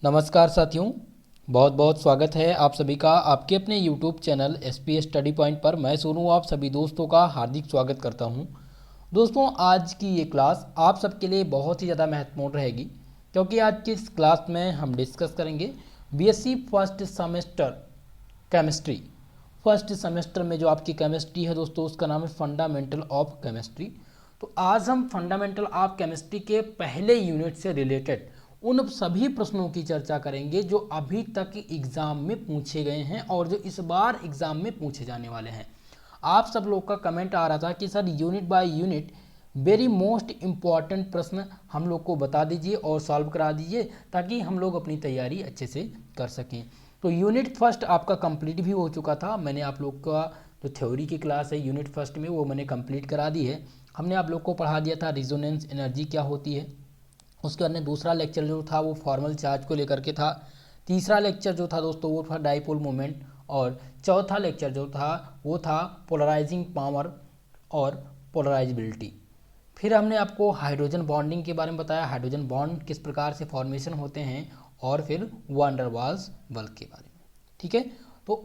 नमस्कार साथियों, बहुत बहुत स्वागत है आप सभी का आपके अपने YouTube channel SPS study point पर। मैं सोनू आप सभी दोस्तों का हार्दिक स्वागत करता हूं। दोस्तों, आज की ये क्लास आप सबके लिए बहुत ही ज़्यादा महत्वपूर्ण रहेगी, क्योंकि आज की इस क्लास में हम डिस्कस करेंगे BSc first semester chemistry. First semester में जो आपकी केमिस्ट्री है दोस्तों, उसका नाम है फंडामेंटल ऑफ केमिस्ट्री। तो आज हम फंडामेंटल ऑफ केमिस्ट्री के पहले यूनिट से रिलेटेड उन सभी प्रश्नों की चर्चा करेंगे जो अभी तक एग्जाम में पूछे गए हैं और जो इस बार एग्जाम में पूछे जाने वाले हैं। आप सब लोग का कमेंट आ रहा था कि sir unit by unit very most important प्रश्न हम लोग को बता दीजिए और सॉल्व करा दीजिए, ताकि हम लोग अपनी तैयारी अच्छे से कर सकें। तो यूनिट फर्स्ट आपका कंप्लीट भी हो चुका था। मैंने आप लोग का जो थ्योरी की क्लास है यूनिट फर्स्ट में, वो मैंने कंप्लीट करा दी है। हमने आप लोग को पढ़ा दिया था रिजोनेंस एनर्जी क्या होती है। उसके बाद में दूसरा लेक्चर जो था वो फॉर्मल चार्ज को लेकर के था। तीसरा लेक्चर जो था दोस्तों वो था डाइपोल मोमेंट। और चौथा लेक्चर जो था वो था पोलराइजिंग पावर और पोलराइजेबिलिटी। फिर हमने आपको हाइड्रोजन बॉन्डिंग के बारे में बताया, हाइड्रोजन बॉन्ड किस प्रकार से फॉर्मेशन होते हैं, और फिर वान डेर वाल्स बल के बारे में। ठीक है, तो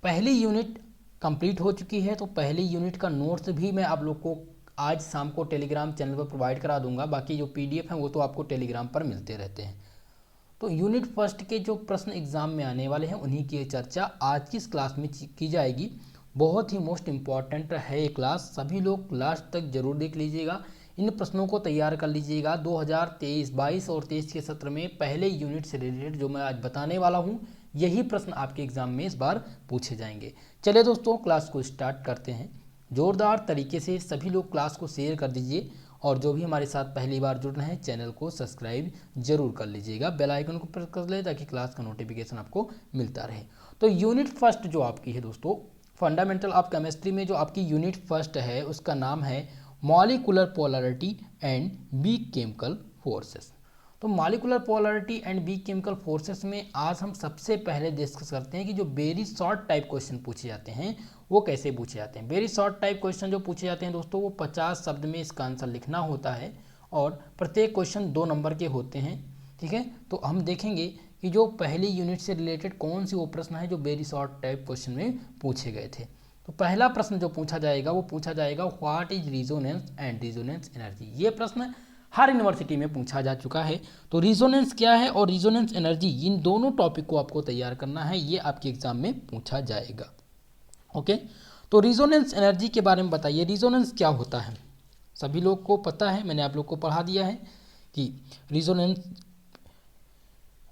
पहली यूनिट कंप्लीट हो चुकी है। तो पहली यूनिट का नोट्स भी मैं आप लोग को आज शाम को टेलीग्राम चैनल पर प्रोवाइड करा दूंगा। बाकी जो पीडीएफ है वो तो आपको टेलीग्राम पर मिलते रहते हैं। तो यूनिट फर्स्ट के जो प्रश्न एग्जाम में आने वाले हैं उन्हीं की चर्चा आज की इस क्लास में की जाएगी। बहुत ही मोस्ट इम्पॉर्टेंट है ये क्लास, सभी लोग लास्ट तक जरूर देख लीजिएगा। इन प्रश्नों को तैयार कर लीजिएगा। 2023, 22 और 23 के सत्र में पहले यूनिट से रिलेटेड जो मैं आज बताने वाला हूँ, यही प्रश्न आपके एग्जाम में इस बार पूछे जाएंगे। चलिए दोस्तों, क्लास को स्टार्ट करते हैं। जोरदार तरीके से सभी लोग क्लास को शेयर कर दीजिए, और जो भी हमारे साथ पहली बार जुड़ रहे हैं चैनल को सब्सक्राइब जरूर कर लीजिएगा, बेल आइकन को प्रेस कर ले ताकि क्लास का नोटिफिकेशन आपको मिलता रहे। तो यूनिट फर्स्ट जो आपकी है दोस्तों, फंडामेंटल ऑफ केमिस्ट्री में जो आपकी यूनिट फर्स्ट है उसका नाम है molecular polarity and B chemical forces. तो molecular polarity and B chemical forces में आज हम सबसे पहले डिस्कस करते हैं कि जो वेरी शॉर्ट टाइप क्वेश्चन पूछे जाते हैं वो कैसे पूछे जाते हैं। वेरी शॉर्ट टाइप क्वेश्चन जो पूछे जाते हैं दोस्तों, वो 50 शब्द में इसका आंसर लिखना होता है, और प्रत्येक क्वेश्चन 2 नंबर के होते हैं। ठीक है, तो हम देखेंगे कि जो पहली यूनिट से रिलेटेड कौन सी वो प्रश्न है जो वेरी शॉर्ट टाइप क्वेश्चन में पूछे गए थे। तो पहला प्रश्न जो पूछा जाएगा वो पूछा जाएगा what is resonance and resonance energy. ये प्रश्न हर यूनिवर्सिटी में पूछा जा चुका है। तो रिजोनेंस क्या है और रिजोनेंस एनर्जी, इन दोनों टॉपिक को आपको तैयार करना है, ये आपके एग्जाम में पूछा जाएगा। ओके, तो रिजोनेंस एनर्जी के बारे में बताइए, रिजोनेंस क्या होता है। सभी लोग को पता है, मैंने आप लोग को पढ़ा दिया है कि रिजोनेंस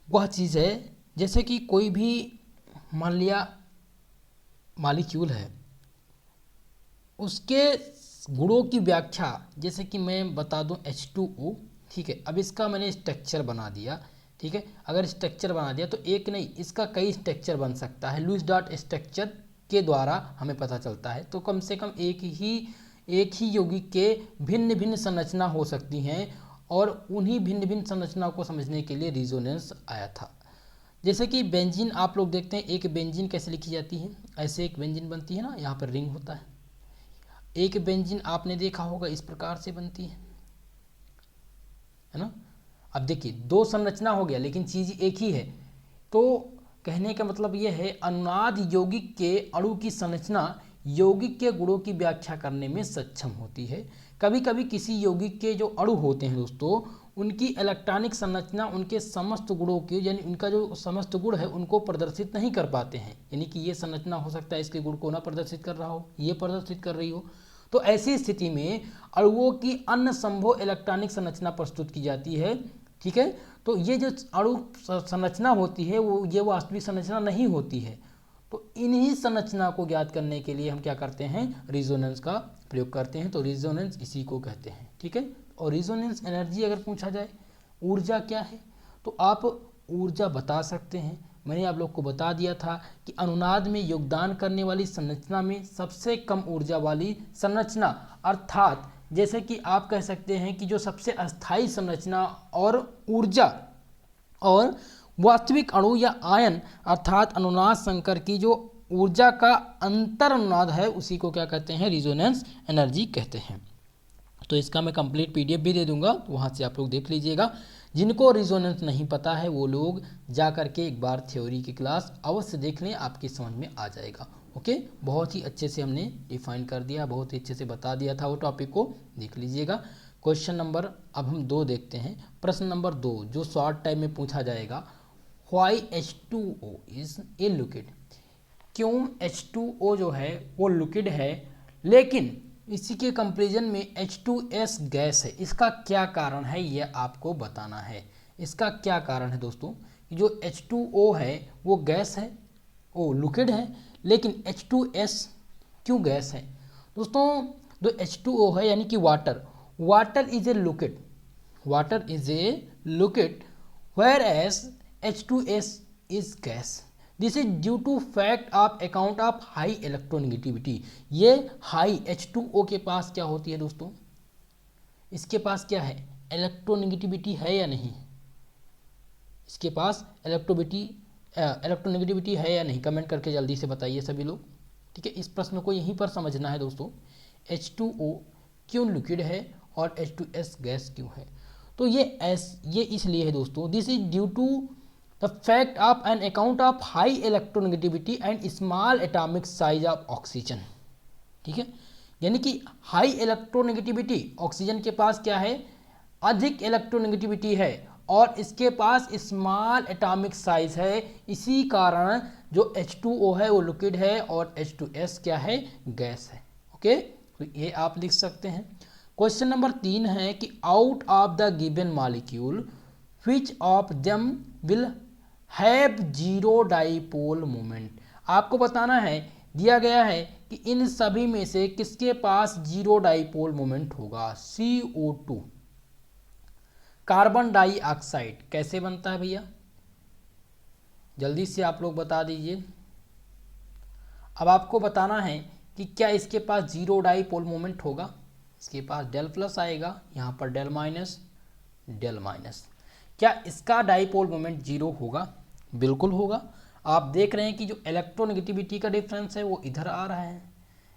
वह चीज़ है जैसे कि कोई भी मान लिया मॉलिक्यूल है, उसके गुणों की व्याख्या, जैसे कि मैं बता दूं H2O। ठीक है, अब इसका मैंने स्ट्रक्चर बना दिया। ठीक है, अगर स्ट्रक्चर बना दिया तो एक नहीं, इसका कई स्ट्रक्चर बन सकता है। लुईस डॉट स्ट्रक्चर के द्वारा हमें पता चलता है। तो कम से कम एक ही यौगिक के भिन्न भिन्न संरचना हो सकती हैं, और उन्हीं भिन्न भिन्न संरचनाओं को समझने के लिए रिजोनेंस आया था। जैसे कि बेंजीन आप लोग देखते हैं, एक बेंजीन कैसे लिखी जाती है, ऐसे एक बेंजीन बनती है ना, यहाँ पर रिंग होता है। एक बेंजीन आपने देखा होगा इस प्रकार से बनती है ना। अब देखिए, 2 संरचना हो गया लेकिन चीज एक ही है। तो कहने का मतलब यह है, अनुनाद यौगिक के अणु की संरचना यौगिक के गुणों की व्याख्या करने में सक्षम होती है। कभी कभी किसी यौगिक के जो अणु होते हैं दोस्तों, उनकी इलेक्ट्रॉनिक संरचना उनके समस्त गुणों के, यानी उनका जो समस्त गुण है उनको प्रदर्शित नहीं कर पाते हैं। यानी कि ये संरचना हो सकता है इसके गुण को ना प्रदर्शित कर रहा हो, ये प्रदर्शित कर रही हो। तो ऐसी स्थिति में अणुओं की अन्य संभव इलेक्ट्रॉनिक संरचना प्रस्तुत की जाती है। ठीक है, तो ये जो अणु संरचना होती है वो ये वास्तविक संरचना नहीं होती है। तो इन्हीं संरचना को ज्ञात करने के लिए हम क्या करते हैं, रिजोनेंस का प्रयोग करते हैं। तो रिजोनेंस इसी को कहते हैं। ठीक है, और रिजोनेंस एनर्जी अगर पूछा जाए ऊर्जा क्या है, तो आप ऊर्जा बता सकते हैं। मैंने आप लोग को बता दिया था कि अनुनाद में योगदान करने वाली संरचना में सबसे कम ऊर्जा वाली संरचना, अर्थात जैसे कि आप कह सकते हैं कि जो सबसे अस्थायी संरचना और ऊर्जा और वास्तविक अणु या आयन अर्थात अनुनाद संकर की जो ऊर्जा का अंतर अनुनाद है, उसी को क्या कहते हैं, रिजोनेंस एनर्जी कहते हैं। तो इसका मैं कंप्लीट पीडीएफ भी दे दूंगा, तो वहाँ से आप लोग देख लीजिएगा। जिनको रिजोनेंस नहीं पता है वो लोग जा करके एक बार थ्योरी की क्लास अवश्य देख लें, आपकी समझ में आ जाएगा। ओके, बहुत ही अच्छे से हमने डिफाइन कर दिया, बहुत ही अच्छे से बता दिया था वो टॉपिक को, देख लीजिएगा। क्वेश्चन नंबर अब हम 2 देखते हैं। प्रश्न नंबर 2 जो शॉर्ट टाइम में पूछा जाएगा, why H2O is a liquid. क्यों H2O जो है वो लिक्विड है, लेकिन इसी के कंपैरिजन में H2S गैस है, इसका क्या कारण है ये आपको बताना है। इसका क्या कारण है दोस्तों, जो H2O है वो गैस है, वो लिक्विड है, लेकिन H2S क्यों गैस है। दोस्तों जो H2O है यानी कि water is a liquid, water is a liquid whereas H2S is gas. This is due to fact of account of high electronegativity. ये हाई H2O के पास क्या होती है दोस्तों, इसके पास क्या है, इलेक्ट्रोनेगेटिविटी है या नहीं, इसके पास इलेक्ट्रोनेगेटिविटी है या नहीं, कमेंट करके जल्दी से बताइए सभी लोग। ठीक है, इस प्रश्न को यहीं पर समझना है दोस्तों, H2O क्यों लिक्विड है और H2S गैस क्यों है। तो ये इसलिए है दोस्तों, this is due to the fact of an account of high electronegativity and small atomic size of oxygen. ठीक है, यानी कि हाई इलेक्ट्रोनेगेटिविटी, ऑक्सीजन के पास क्या है, अधिक इलेक्ट्रोनेगेटिविटी है और इसके पास स्मॉल एटॉमिक साइज है, इसी कारण जो H2O है वो लिक्विड है और H2S क्या है, गैस है। ओके, तो ये आप लिख सकते हैं। क्वेश्चन नंबर 3 है कि out of the given molecule which of them will have zero dipole moment. आपको बताना है, दिया गया है कि इन सभी में से किसके पास जीरो डाइपोल मोमेंट होगा। CO2 कार्बन डाइऑक्साइड कैसे बनता है भैया, जल्दी से आप लोग बता दीजिए। अब आपको बताना है कि क्या इसके पास जीरो डाइपोल मोमेंट होगा, इसके पास डेल प्लस आएगा, यहाँ पर डेल माइनस, क्या इसका डाइपोल मोमेंट जीरो होगा, बिल्कुल होगा। आप देख रहे हैं कि जो इलेक्ट्रोनेगेटिविटी का डिफरेंस है वो इधर आ रहा है,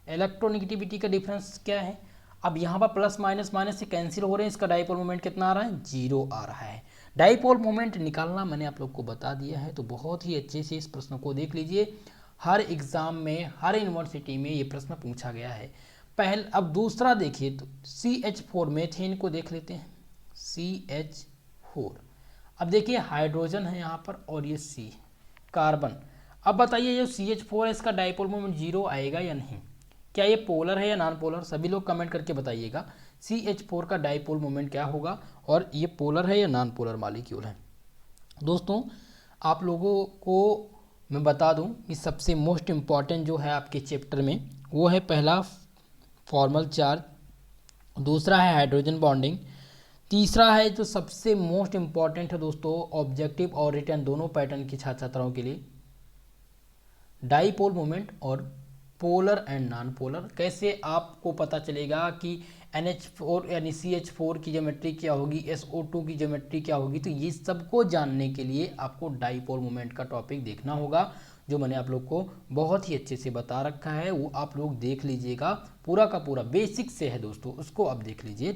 इलेक्ट्रोनेगेटिविटी का डिफरेंस क्या है, अब यहाँ पर प्लस माइनस माइनस से कैंसिल हो रहे हैं, इसका डाइपोल मोमेंट कितना आ रहा है, जीरो आ रहा है। डाइपोल मोमेंट निकालना मैंने आप लोग को बता दिया है, तो बहुत ही अच्छे से इस प्रश्न को देख लीजिए, हर एग्जाम में हर यूनिवर्सिटी में ये प्रश्न पूछा गया है। अब दूसरा देखिए तो CH4 मीथेन को देख लेते हैं, CH4। अब देखिए हाइड्रोजन है यहाँ पर और ये C कार्बन। अब बताइए जो CH4 है इसका डाइपोल मोमेंट जीरो आएगा या नहीं, क्या ये पोलर है या नॉन पोलर, सभी लोग कमेंट करके बताइएगा। CH4 का डाइपोल मोमेंट क्या होगा और ये पोलर है या नॉन पोलर मॉलिक्यूल है। दोस्तों आप लोगों को मैं बता दूं कि सबसे मोस्ट इम्पॉर्टेंट जो है आपके चैप्टर में वो है पहला फॉर्मल चार्ज, दूसरा है हाइड्रोजन बॉन्डिंग, तीसरा है जो सबसे मोस्ट इम्पॉर्टेंट है दोस्तों ऑब्जेक्टिव और रिटर्न दोनों पैटर्न के छात्र छात्राओं के लिए, डाइपोल मोमेंट और पोलर एंड नॉन पोलर। कैसे आपको पता चलेगा कि NH4 यानी CH4 की ज्योमेट्री क्या होगी, SO2 की ज्योमेट्री क्या होगी, तो ये सबको जानने के लिए आपको डाइपोल मोमेंट का टॉपिक देखना होगा, जो मैंने आप लोग को बहुत ही अच्छे से बता रखा है, वो आप लोग देख लीजिएगा, पूरा का पूरा बेसिक से है दोस्तों, उसको आप देख लीजिए,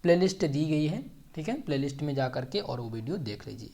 प्लेलिस्ट दी गई है, ठीक है, प्लेलिस्ट में जा करके और वो वीडियो देख लीजिए।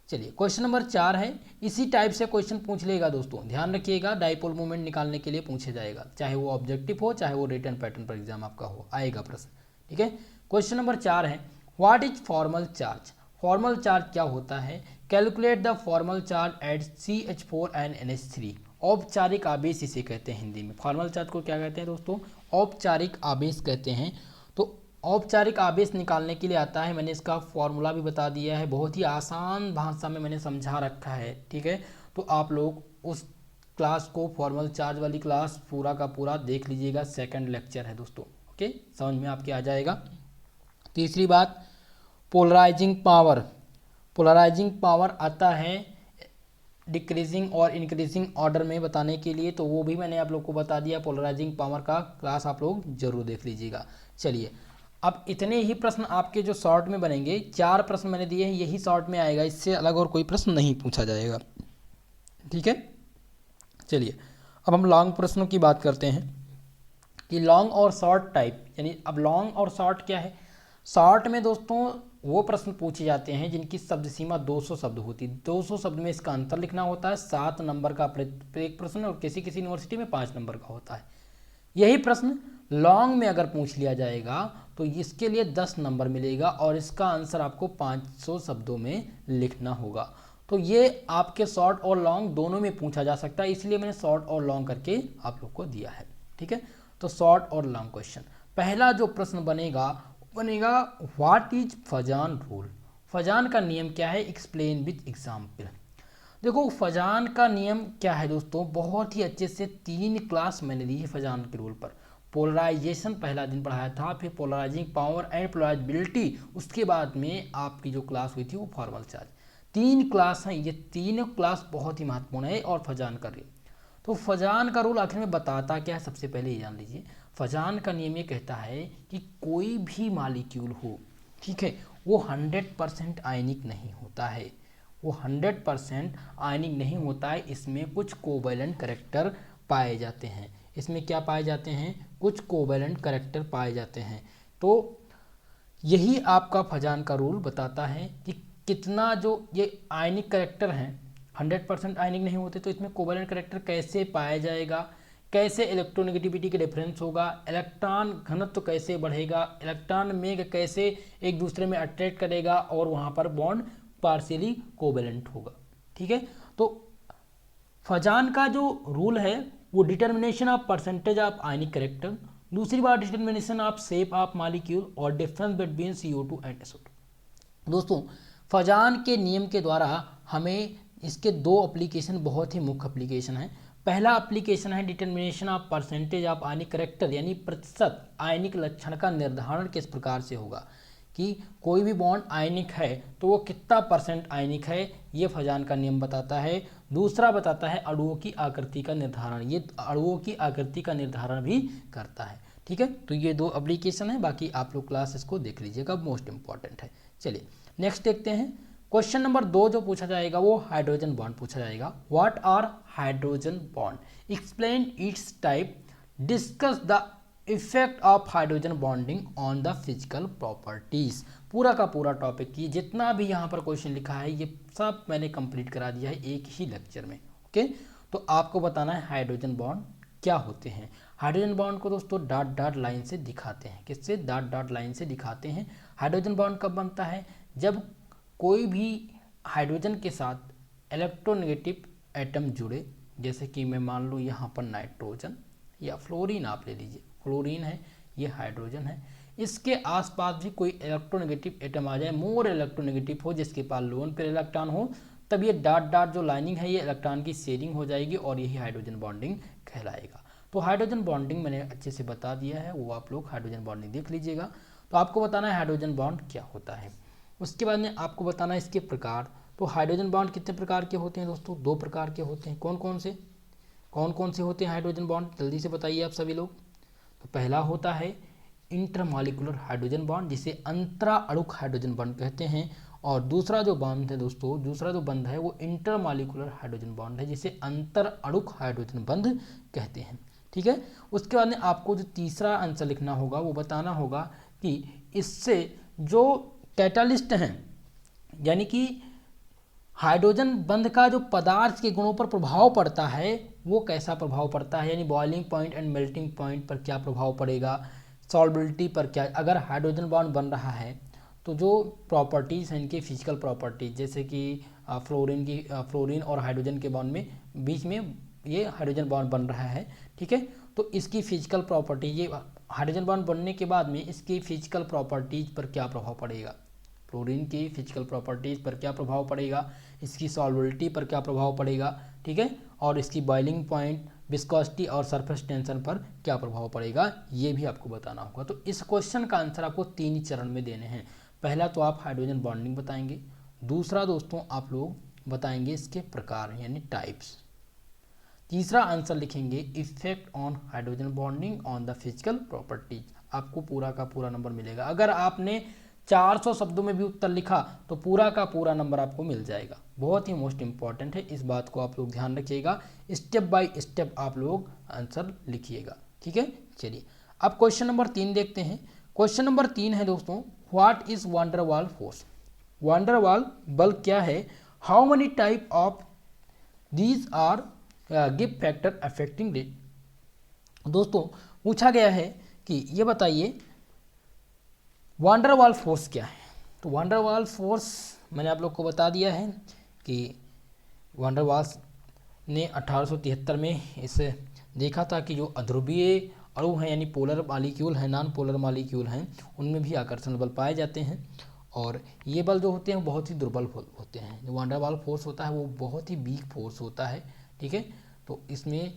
चलिए क्वेश्चन नंबर 4 है, इसी टाइप से क्वेश्चन पूछ लेगा दोस्तों, ध्यान रखिएगा, डाइपोल मोमेंट निकालने के लिए पूछे जाएगा, चाहे वो ऑब्जेक्टिव हो चाहे वो रिटर्न पैटर्न पर एग्जाम आपका हो, आएगा प्रश्न। ठीक है, क्वेश्चन नंबर 4 है, what is formal charge. Formal charge क्या होता है, calculate the formal charge at CH4 and NH3। औपचारिक आवेश इसे कहते हैं हिंदी में, फॉर्मल चार्ज को क्या कहते हैं दोस्तों, औपचारिक आवेश कहते हैं। तो औपचारिक आवेश निकालने के लिए आता है, मैंने इसका फॉर्मूला भी बता दिया है, बहुत ही आसान भाषा में मैंने समझा रखा है। ठीक है, तो आप लोग उस क्लास को, फॉर्मल चार्ज वाली क्लास पूरा का पूरा देख लीजिएगा, सेकंड लेक्चर है दोस्तों। ओके, समझ में आपके आ जाएगा। तीसरी बात, पोलराइजिंग पावर। पोलराइजिंग पावर आता है डिक्रीजिंग और इंक्रीजिंग ऑर्डर में बताने के लिए, तो वो भी मैंने आप लोग को बता दिया, पोलराइजिंग पावर का क्लास आप लोग जरूर देख लीजिएगा। चलिए अब इतने ही प्रश्न आपके जो शॉर्ट में बनेंगे, 4 प्रश्न मैंने दिए हैं, यही शॉर्ट में आएगा, इससे अलग और कोई प्रश्न नहीं पूछा जाएगा। ठीक है, चलिए अब हम लॉन्ग प्रश्नों की बात करते हैं कि लॉन्ग और शॉर्ट टाइप, यानी अब लॉन्ग और शॉर्ट क्या है। शॉर्ट में दोस्तों वो प्रश्न पूछे जाते हैं जिनकी शब्द सीमा 200 शब्द होती है। 200 शब्द में इसका आंसर लिखना होता है। 7 नंबर का प्रत्येक प्रश्न, और किसी किसी यूनिवर्सिटी में 5 नंबर का होता है। यही प्रश्न लॉन्ग में अगर पूछ लिया जाएगा तो इसके लिए 10 नंबर मिलेगा, और इसका आंसर आपको 500 शब्दों में लिखना होगा। तो ये आपके शॉर्ट और लॉन्ग दोनों में पूछा जा सकता है, इसलिए मैंने शॉर्ट और लॉन्ग करके आप लोग को दिया है। ठीक है, तो शॉर्ट और लॉन्ग क्वेश्चन। पहला जो प्रश्न बनेगा what is Fazan rule. Fazan का नियम क्या है, एक्सप्लेन विद एग्जाम्पल। देखो फजान का नियम क्या है दोस्तों, बहुत ही अच्छे से 3 क्लास मैंने दी है फजान के रूल पर। पोलराइजेशन पहला दिन पढ़ाया था, फिर पोलराइजिंग पावर एंड पोलराइजेबिलिटी, उसके बाद में आपकी जो क्लास हुई थी वो फॉर्मल चार्ज। 3 क्लास हैं, ये 3 क्लास बहुत ही महत्वपूर्ण है। और फजान का रूल, तो फजान का रूल आखिर में बताता क्या है, सबसे पहले ये जान लीजिए। फजान का नियम ये कहता है कि कोई भी मॉलिक्यूल हो, ठीक है, वो 100% आयनिक नहीं होता है। वो 100% आयनिक नहीं होता है, इसमें कुछ कोवैलेंट करैक्टर पाए जाते हैं। इसमें क्या पाए जाते हैं, कुछ कोवैलेंट करैक्टर पाए जाते हैं। तो यही आपका फजान का रूल बताता है कि कितना जो ये आयनिक करैक्टर हैं 100% आयनिक नहीं होते, तो इसमें कोवैलेंट करैक्टर कैसे पाया जाएगा, कैसे इलेक्ट्रोनेगेटिविटी के डिफरेंस होगा, इलेक्ट्रॉन घनत्व कैसे बढ़ेगा, इलेक्ट्रॉन मेघ कैसे एक दूसरे में अट्रैक्ट करेगा, और वहाँ पर बॉन्ड पार्शियली कोवैलेंट होगा। ठीक है, तो फजान का जो रूल है वो determination of percentage of ionic character, दूसरी बात determination of shape of molecule, और difference between CO2 and SO2। दोस्तों फजान के नियम के द्वारा हमें इसके 2 एप्लीकेशन बहुत ही मुख्य एप्लीकेशन है। पहला एप्लीकेशन है determination of percentage of ionic character, यानी प्रतिशत आयनिक लक्षण का निर्धारण किस प्रकार से होगा कि कोई भी बॉन्ड आयनिक है तो वो कितना % आयनिक है, ये फजान का नियम बताता है। दूसरा बताता है अणुओं की आकृति का निर्धारण, ये अणुओं की आकृति का निर्धारण भी करता है। ठीक है, तो ये 2 एप्लीकेशन है, बाकी आप लोग क्लास इसको देख लीजिएगा, मोस्ट इंपॉर्टेंट है। चलिए नेक्स्ट देखते हैं। क्वेश्चन नंबर 2 जो पूछा जाएगा वो हाइड्रोजन बॉन्ड पूछा जाएगा। What are hydrogen bond, explain its type, discuss the effect of hydrogen bonding on the physical properties. पूरा का पूरा टॉपिक की जितना भी यहाँ पर क्वेश्चन लिखा है ये सब मैंने कंप्लीट करा दिया है एक ही लेक्चर में। ओके, तो आपको बताना है हाइड्रोजन बॉन्ड क्या होते हैं। हाइड्रोजन बॉन्ड को दोस्तों डॉट डॉट लाइन से दिखाते हैं, किससे, डॉट डॉट लाइन से दिखाते हैं। हाइड्रोजन बॉन्ड कब बनता है, जब कोई भी हाइड्रोजन के साथ इलेक्ट्रोनेगेटिव एटम जुड़े, जैसे कि मैं मान लूँ यहाँ पर नाइट्रोजन या फ्लोरीन आप ले लीजिए, फ्लोरीन है, ये हाइड्रोजन है, इसके आसपास भी कोई इलेक्ट्रोनेगेटिव एटम आ जाए, मोर इलेक्ट्रोनेगेटिव हो, जिसके पास लोन पेयर इलेक्ट्रॉन हो, तब ये डॉट डॉट जो लाइनिंग है ये इलेक्ट्रॉन की शेयरिंग हो जाएगी और यही हाइड्रोजन बॉन्डिंग कहलाएगा। तो हाइड्रोजन बॉन्डिंग मैंने अच्छे से बता दिया है, वो आप लोग हाइड्रोजन बॉन्डिंग देख लीजिएगा। तो आपको बताना है हाइड्रोजन बॉन्ड क्या होता है। उसके बाद में आपको बताना है इसके प्रकार। तो हाइड्रोजन बॉन्ड कितने प्रकार के होते हैं दोस्तों, 2 प्रकार के होते हैं। कौन कौन से होते हैं हाइड्रोजन बॉन्ड, जल्दी से बताइए आप सभी लोग। तो पहला होता है इंटरमॉलिक्यूलर हाइड्रोजन बॉन्ड, जिसे अंतरा अणुक हाइड्रोजन बॉन्ड कहते हैं। और दूसरा जो बॉन्ड है दोस्तों, दूसरा जो बंध है वो इंटरमॉलिक्यूलर हाइड्रोजन बॉन्ड है, जिसे अंतर अणुक हाइड्रोजन बंध कहते हैं। ठीक है, उसके बाद में आपको जो तीसरा आंसर लिखना होगा वो बताना होगा कि इससे जो कैटालिस्ट हैं, यानी कि हाइड्रोजन बंध का जो पदार्थ के गुणों पर प्रभाव पड़ता है वो कैसा प्रभाव पड़ता है, यानी boiling point and melting point पर क्या प्रभाव पड़ेगा, सॉल्बिलिटी पर क्या। अगर हाइड्रोजन बॉन्ड बन रहा है तो जो प्रॉपर्टीज़ हैं इनकी फिजिकल प्रॉपर्टीज, जैसे कि फ्लोरीन और हाइड्रोजन के बॉन्ड में बीच में ये हाइड्रोजन बॉन्ड बन रहा है, ठीक है, तो इसकी फिजिकल प्रॉपर्टी, ये हाइड्रोजन बॉन्ड बनने के बाद में इसकी फिजिकल प्रॉपर्टीज पर क्या प्रभाव पड़ेगा, फ्लोरीन की फिजिकल प्रॉपर्टीज पर क्या प्रभाव पड़ेगा, इसकी सॉल्बिलिटी पर क्या प्रभाव पड़ेगा, ठीक है, और इसकी बॉइलिंग पॉइंट, विस्कोसिटी और सरफेस टेंशन पर क्या प्रभाव पड़ेगा, ये भी आपको बताना होगा। तो इस क्वेश्चन का आंसर आपको 3 चरण में देने हैं। पहला तो आप हाइड्रोजन बॉन्डिंग बताएंगे, दूसरा दोस्तों आप लोग बताएंगे इसके प्रकार यानी टाइप्स, तीसरा आंसर लिखेंगे effect on hydrogen bonding on the physical properties. आपको पूरा का पूरा नंबर मिलेगा। अगर आपने 400 शब्दों में भी उत्तर लिखा तो पूरा का पूरा नंबर आपको मिल जाएगा। बहुत ही मोस्ट इंपॉर्टेंट है, इस बात को आप लोग ध्यान रखिएगा। स्टेप बाय स्टेप आप लोग आंसर लिखिएगा, ठीक है। चलिए अब क्वेश्चन नंबर 3 देखते हैं। क्वेश्चन नंबर 3 है दोस्तों, what is van der Waals force. Van der Waals बल क्या है, how many type of these are give factor affecting it. दोस्तों पूछा गया है कि ये बताइए वांडर वाल फोर्स क्या है। तो वांडर वाल फोर्स मैंने आप लोग को बता दिया है कि वांडर वाल्स ने 1873 में इसे देखा था कि जो अध्रुवीय अणु हैं यानी पोलर मालिक्यूल हैं, नॉन पोलर मालिक्यूल हैं, उनमें भी आकर्षण बल पाए जाते हैं और ये बल जो होते हैं वो बहुत ही दुर्बल होते हैं। जो वांडर वाल फोर्स होता है वो बहुत ही वीक फोर्स होता है, ठीक है। तो इसमें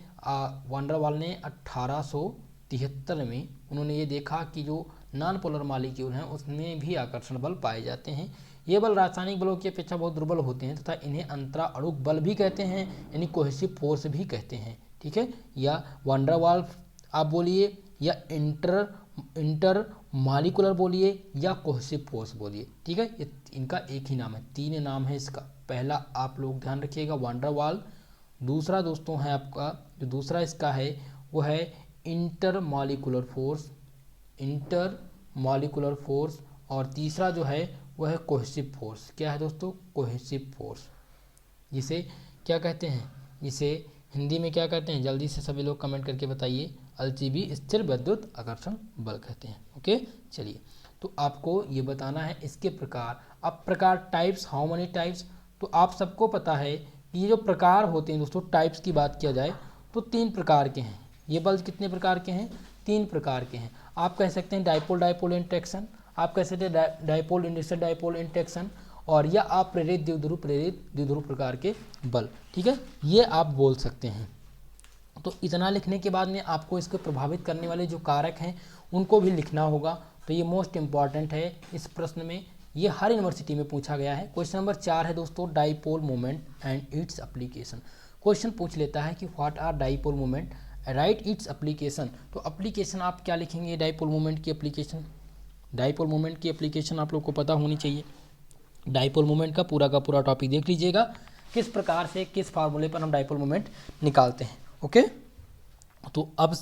वांडर वाल ने 1873 में उन्होंने ये देखा कि जो नॉन पोलर मालिक्यूल हैं उसमें भी आकर्षण बल पाए जाते हैं। ये बल रासायनिक बलों की अपेक्षा बहुत दुर्बल होते हैं तथा इन्हें अंतरा अणुक बल भी कहते हैं यानी कोहेसिव फोर्स भी कहते हैं, ठीक है। या वांडर वाल आप बोलिए या इंटर मालिकुलर बोलिए या कोहेसिव फोर्स बोलिए, ठीक है। ये इनका एक ही नाम है, तीन नाम है इसका। पहला आप लोग ध्यान रखिएगा वांडर वाल, दूसरा दोस्तों है आपका जो दूसरा इसका है वो है इंटर मालिकुलर फोर्स, और तीसरा जो है वह है कोहेसिव फोर्स। क्या है दोस्तों, कोहेसिव फोर्स, जिसे क्या कहते हैं, जिसे हिंदी में क्या कहते हैं, जल्दी से सभी लोग कमेंट करके बताइए। अल्जीबी स्थिर विद्युत आकर्षण बल कहते हैं, ओके। चलिए तो आपको ये बताना है इसके प्रकार। अब प्रकार टाइप्स, हाउ मेनी टाइप्स, तो आप सबको पता है कि ये जो प्रकार होते हैं दोस्तों, टाइप्स की बात किया जाए तो 3 प्रकार के हैं। ये बल कितने प्रकार के हैं, 3 प्रकार के हैं। आप कह सकते हैं डाइपोल डाइपोल इंटरेक्शन, आप कह सकते हैं डाइपोल इंडक्शन डाइपोल इंटरेक्शन, और या आप प्रेरित द्विध्रुव प्रकार के बल, ठीक है, ये आप बोल सकते हैं। तो इतना लिखने के बाद में आपको इसको प्रभावित करने वाले जो कारक हैं उनको भी लिखना होगा। तो ये मोस्ट इंपॉर्टेंट है इस प्रश्न में, ये हर यूनिवर्सिटी में पूछा गया है। क्वेश्चन नंबर 4 है दोस्तों dipole moment and its application. Question पूछ लेता है कि what are dipole moment, right its application. तो एप्लीकेशन आप क्या लिखेंगे, डाइपोल मोमेंट की एप्लीकेशन। डाइपोल मोमेंट की एप्लीकेशन आप लोग को पता होनी चाहिए। डाइपोल मोमेंट का पूरा टॉपिक देख लीजिएगा, किस प्रकार से किस फार्मूले पर हम डाइपोल मोमेंट निकालते हैं, ओके। तो अब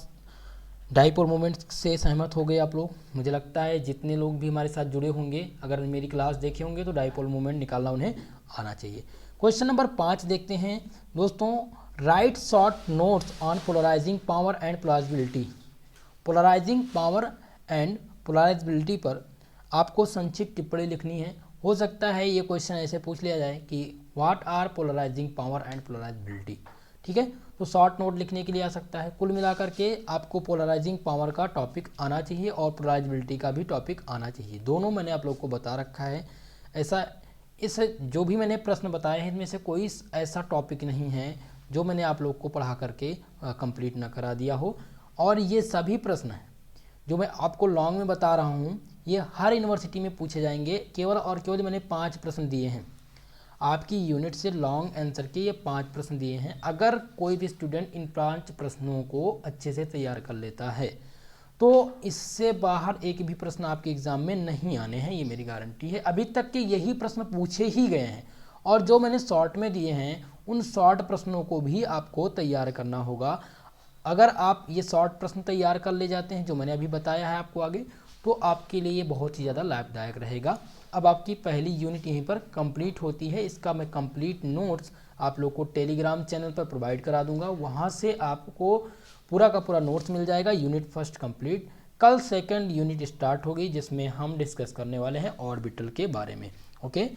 डाइपोल मोमेंट से सहमत हो गए आप लोग। मुझे लगता है जितने लोग भी हमारे साथ जुड़े होंगे, अगर मेरी क्लास देखे होंगे तो डाइपोल मोमेंट निकालना उन्हें आना चाहिए। क्वेश्चन नंबर 5 देखते हैं दोस्तों, write short notes on polarising power and polarisability. Polarising power and polarisability पर आपको संक्षिप्त टिप्पणी लिखनी है। हो सकता है ये क्वेश्चन ऐसे पूछ लिया जाए कि what are polarising power and polarisability, ठीक है। तो शॉर्ट नोट लिखने के लिए आ सकता है। कुल मिलाकर के आपको पोलराइजिंग पावर का टॉपिक आना चाहिए और पोलराइजेबिलिटी का भी टॉपिक आना चाहिए। दोनों मैंने आप लोग को बता रखा है। ऐसा इस जो भी मैंने प्रश्न बताए हैं इनमें से कोई ऐसा टॉपिक नहीं है जो मैंने आप लोग को पढ़ा करके कंप्लीट ना करा दिया हो। और ये सभी प्रश्न हैं जो मैं आपको लॉन्ग में बता रहा हूँ, ये हर यूनिवर्सिटी में पूछे जाएंगे। केवल और केवल मैंने 5 प्रश्न दिए हैं आपकी यूनिट से, लॉन्ग आंसर के ये 5 प्रश्न दिए हैं। अगर कोई भी स्टूडेंट इन 5 प्रश्नों को अच्छे से तैयार कर लेता है तो इससे बाहर एक भी प्रश्न आपके एग्जाम में नहीं आने हैं, ये मेरी गारंटी है। अभी तक के यही प्रश्न पूछे ही गए हैं और जो मैंने शॉर्ट में दिए हैं उन शॉर्ट प्रश्नों को भी आपको तैयार करना होगा। अगर आप ये शॉर्ट प्रश्न तैयार कर ले जाते हैं जो मैंने अभी बताया है आपको आगे, तो आपके लिए ये बहुत ही ज़्यादा लाभदायक रहेगा। अब आपकी पहली यूनिट यहीं पर कंप्लीट होती है। इसका मैं कंप्लीट नोट्स आप लोग को टेलीग्राम चैनल पर प्रोवाइड करा दूंगा, वहाँ से आपको पूरा का पूरा नोट्स मिल जाएगा। यूनिट फर्स्ट कंप्लीट, कल सेकंड यूनिट स्टार्ट होगी जिसमें हम डिस्कस करने वाले हैं ऑर्बिटल के बारे में, ओके।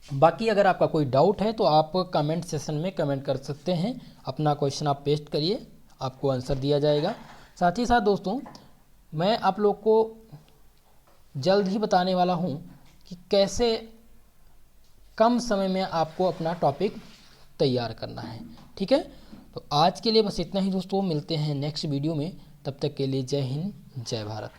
बाकी अगर आपका कोई डाउट है तो आप कमेंट सेशन में कमेंट कर सकते हैं, अपना क्वेश्चन आप पेस्ट करिए, आपको आंसर दिया जाएगा। साथ ही साथ दोस्तों मैं आप लोग को जल्द ही बताने वाला हूं कि कैसे कम समय में आपको अपना टॉपिक तैयार करना है, ठीक है। तो आज के लिए बस इतना ही दोस्तों, मिलते हैं नेक्स्ट वीडियो में। तब तक के लिए जय हिंद जय भारत।